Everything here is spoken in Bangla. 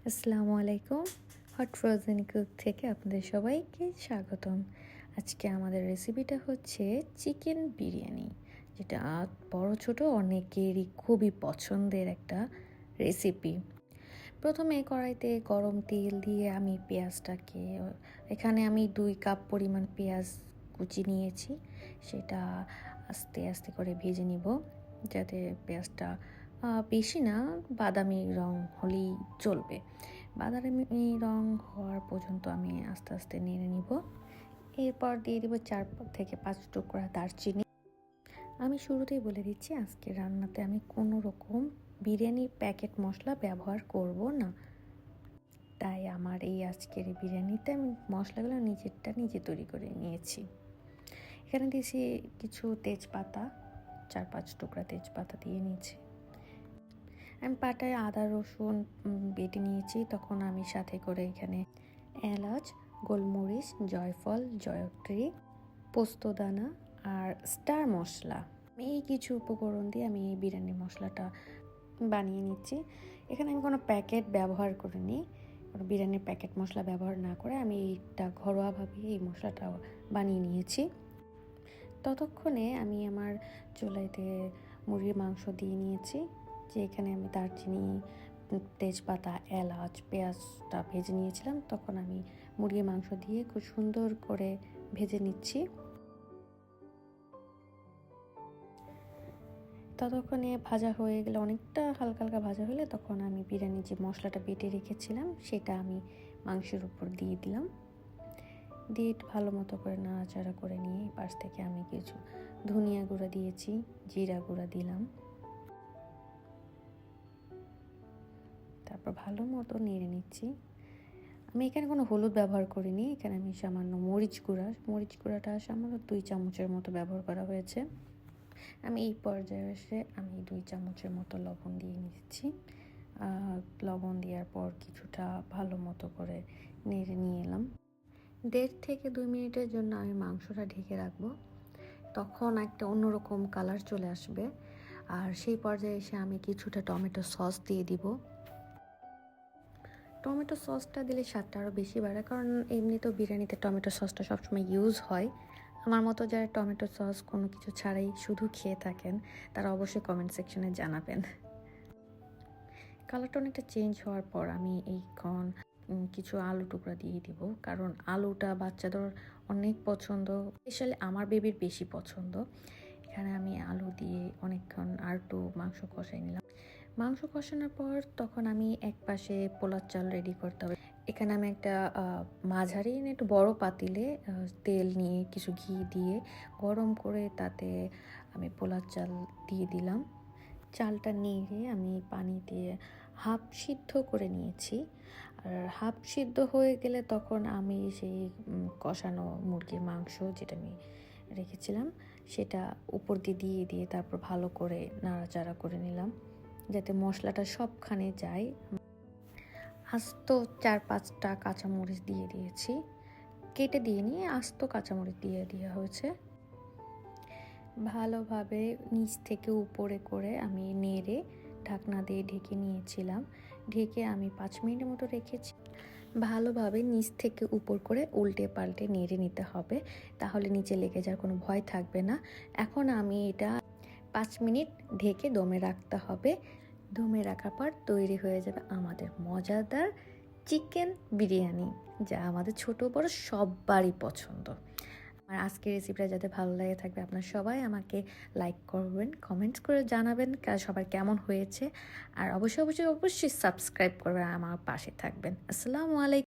আসসালামু আলাইকুম। হট ফ্রোজেন কুক থেকে আপনাদের সবাইকে স্বাগতম। আজকে আমাদের রেসিপিটা হচ্ছে চিকেন বিরিয়ানি, যেটা বড় ছোট অনেকেরই খুবই পছন্দের একটা রেসিপি। প্রথমে কড়াইতে গরম তেল দিয়ে আমি পেঁয়াজটাকে, এখানে আমি 2 কাপ পরিমাণ পেঁয়াজ কুচি নিয়েছি, সেটা আস্তে আস্তে করে ভেজে নিব, যাতে পেঁয়াজটা বেশি না, বাদামি রং হলেই চলবে। বাদামি রং হওয়ার পর্যন্ত আমি আস্তে আস্তে নেড়ে নিব। এরপর দিয়ে দিব 4 থেকে 5 টুকরা দারচিনি। আমি শুরুতেই বলে দিচ্ছি, আজকে রান্নাতে আমি কোনো রকম বিরিয়ানির প্যাকেট মশলা ব্যবহার করব না, তাই আমার এই আজকের এই বিরিয়ানিতে আমি মশলাগুলো নিজেরটা নিজে তৈরি করে নিয়েছি। এখানে দিয়েছি কিছু তেজপাতা, 4-5 টুকরা তেজপাতা দিয়ে নিয়েছি। আমি পাটায় আদা রসুন বেটে নিয়েছি, তখন আমি সাথে করে এখানে এলাচ, গোলমরিচ, জয়ফল, জয়ত্রী, পোস্তদানা আর স্টার মশলা, এই কিছু উপকরণ দিয়ে আমি এই বিরিয়ানি মশলাটা বানিয়ে নিচ্ছি। এখানে আমি কোনো প্যাকেট ব্যবহার করিনি, কোনো বিরিয়ানির প্যাকেট মশলা ব্যবহার না করে আমি এইটা ঘরোয়াভাবে এই মশলাটা বানিয়ে নিয়েছি। ততক্ষণে আমি আমার চুলাইতে মুরগির মাংস দিয়ে নিয়েছি, যে এখানে আমি দারচিনি, তেজপাতা, এলাচ, পেঁয়াজটা ভেজে নিয়েছিলাম, তখন আমি মুরগির মাংস দিয়ে খুব সুন্দর করে ভেজে নিচ্ছি। ততক্ষণে ভাজা হয়ে গেলে, অনেকটা হালকা হালকা ভাজা হলে, তখন আমি বিরিয়ানির যে মশলাটা বেটে রেখেছিলাম সেটা আমি মাংসের উপর দিয়ে দিলাম। দিয়ে ভালো মতো করে নাড়াচাড়া করে নিয়ে পাশ থেকে আমি কিছু ধনিয়া গুঁড়া দিয়েছি, জিরা গুঁড়া দিলাম। তারপর ভালো মতো নেড়ে নিচ্ছি। আমি এখানে কোনো হলুদ ব্যবহার করিনি, এখানে আমি সামান্য মরিচ গুঁড়াটা সামান্য 2 চামচের মতো ব্যবহার করা হয়েছে। আমি এই পর্যায়ে এসে আমি 2 চামচের মতো লবণ দিয়ে নিচ্ছি। লবণ দেওয়ার পর কিছুটা ভালো মতো করে নেড়ে নিয়ে এলাম। 1.5 থেকে 2 মিনিটের জন্য আমি মাংসটা ঢেকে রাখবো, তখন একটা অন্যরকম কালার চলে আসবে। আর সেই পর্যায়ে এসে আমি কিছুটা টমেটো সস দিয়ে দিব। টমেটো সসটা দিলে স্বাদটা আরও বেশি বাড়ে, কারণ এমনিতেও বিরিয়ানিতে টমেটো সসটা সবসময় ইউজ হয়। আমার মতো যারা টমেটো সস কোনো কিছু ছাড়াই শুধু খেয়ে থাকেন, তারা অবশ্যই কমেন্ট সেকশনে জানাবেন। কালারটা অনেকটা চেঞ্জ হওয়ার পর আমি এই কিছু আলু টুকরা দিয়ে দিব, কারণ আলুটা বাচ্চাদের অনেক পছন্দ, স্পেশালি আমার বেবির বেশি পছন্দ। এখানে আমি আলু দিয়ে অনেকক্ষণ আর একটু মাংস কষাই নিলাম। মাংস কষানোর পর তখন আমি এক পাশে পোলার চাল রেডি করতে হবে। এখানে আমি একটা মাঝারি একটু বড় পাতিলে তেল নিয়ে কিছু ঘি দিয়ে গরম করে তাতে আমি পোলার চাল দিয়ে দিলাম। চালটা নেড়ে আমি পানি দিয়ে হাফ সিদ্ধ করে নিয়েছি। আর হাফ সিদ্ধ হয়ে গেলে তখন আমি সেই কষানো মুরগির মাংস যেটা আমি রেখেছিলাম সেটা উপর দিয়ে দিয়ে তারপর ভালো করে নাড়াচাড়া করে নিলাম, যাতে মশলাটা সবখানে যায়। আস্ত 4-5টা কাঁচামরিচ দিয়ে দিয়েছি, কেটে দিয়ে নিয়ে আস্ত কাঁচামরিচ দিয়ে দেওয়া হয়েছে। ভালোভাবে নিচ থেকে উপরে করে আমি নেড়ে ঢাকনা দিয়ে ঢেকে নিয়েছিলাম। ঢেকে আমি 5 মিনিটের মতো রেখেছি। ভালোভাবে নিচ থেকে উপর করে উল্টে পাল্টে নেড়ে নিতে হবে, তাহলে নিচে লেগে যাওয়ার কোনো ভয় থাকবে না। এখন আমি এটা 5 মিনিট ঢেকে দমে রাখতে হবে। দমে রাখার পর তৈরি হয়ে যাবে আমাদের মজাদার চিকেন বিরিয়ানি, যা আমাদের ছোট বড় সবারই পছন্দ। আর আজকের রেসিপিটা যাতে ভালো লাগে থাকবে, আপনারা সবাই আমাকে লাইক করবেন, কমেন্টস করে জানাবেন সবার কেমন হয়েছে। আর অবশ্যই অবশ্যই অবশ্যই সাবস্ক্রাইব করবেন, আমার পাশে থাকবেন। আসসালামু আলাইকুম।